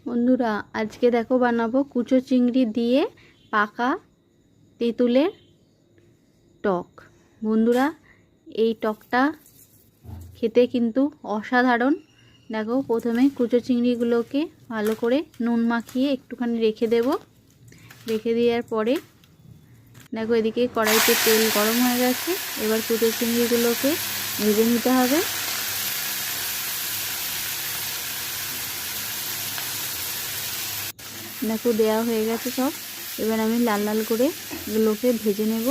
বন্ধুরা আজকে দেখো বানাবো কুচো চিংড়ি দিয়ে পাকা তেঁতুলের টক। বন্ধুরা এই টকটা খেতে কিন্তু অসাধারণ। দেখো প্রথমে কুচো চিংড়িগুলোকে ভালো করে নুন মাখিয়ে একটুখানি রেখে দেব। রেখে দেওয়ার পরে দেখো এদিকে কড়াইতে তেল গরম হয়ে গেছে। এবার কুচো চিংড়িগুলোকে ভেজে নিতে হবে। দেখো দেওয়া হয়ে গেছে সব। এবার আমি লাল লাল করে এগুলোকে ভেজে নেব,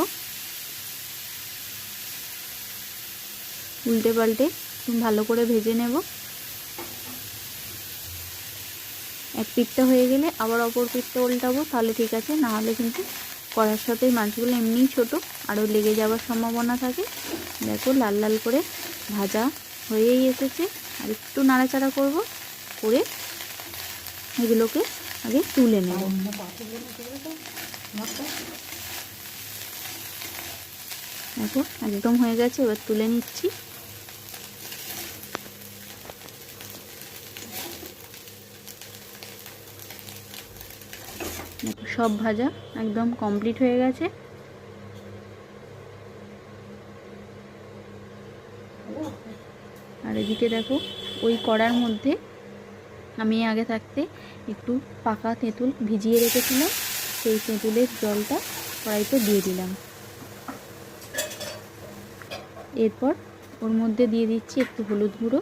উল্টে পাল্টে ভালো করে ভেজে নেব। এক পিঠটা হয়ে গেলে আবার অপর পিঠটা উল্টাবো, তাহলে ঠিক আছে। না হলে কিন্তু কড়ার সাথে মাছগুলো এমনিই ছোট, আরও লেগে যাওয়ার সম্ভাবনা থাকে। দেখো লাল লাল করে ভাজা হয়েই এসেছে। আর একটু নাড়াচাড়া করব, করে এগুলোকে আগে তুলে নেব। দেখো একদম হয়ে গেছে, এবার তুলে নিচ্ছি। দেখো সব ভাজা একদম কমপ্লিট হয়ে গেছে। আর এদিকে দেখো ওই কড়ার মধ্যে আমি আগে থাকতে একটু পাকা তেঁতুল ভিজিয়ে রেখেছিলাম, সেই তেঁতুলের জলটা কড়াইতে দিয়ে দিলাম। এরপর ওর মধ্যে দিয়ে দিচ্ছি একটু হলুদ গুঁড়ো,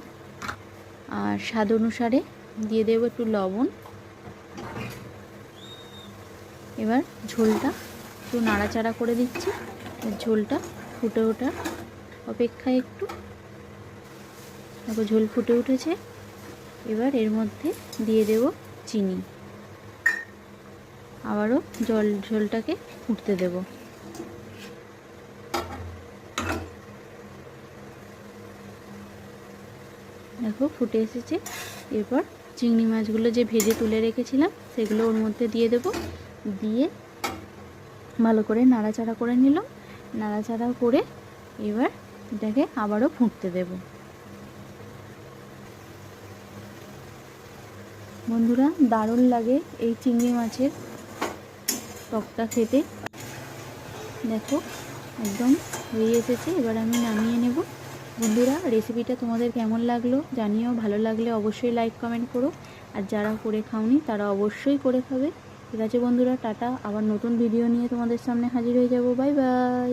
আর স্বাদ অনুসারে দিয়ে দেবো একটু লবণ। এবার ঝোলটা একটু নাড়াচাড়া করে দিচ্ছি। ঝোলটা ফুটে ওঠার অপেক্ষায় একটু। দেখো ঝোল ফুটে উঠেছে। এবার এর মধ্যে দিয়ে দেব চিনি। আবারও ঝোলটাকে ফুটতে দেব। দেখো ফুটে এসেছে। এরপর চিংড়ি মাছগুলো যে ভেজে তুলে রেখেছিলাম সেগুলো ওর মধ্যে দিয়ে দেব। দিয়ে ভালো করে নাড়াচাড়া করে নিলাম। নাড়াচাড়া করে এবার এটাকে আবারও ফুটতে দেব। বন্ধুরা দারুণ লাগে এই চিংড়ি মাছের টকটা খেতে। দেখো একদম হয়ে এসেছে। এবার আমি নামিয়ে নেব। বন্ধুরা রেসিপিটা তোমাদের কেমন লাগলো জানিও। ভালো লাগলে অবশ্যই লাইক কমেন্ট করো। আর যারা করে খাওনি তারা অবশ্যই করে খাবে। ঠিক আছে বন্ধুরা, টাটা। আবার নতুন ভিডিও নিয়ে তোমাদের সামনে হাজির হয়ে যাব। Bye bye.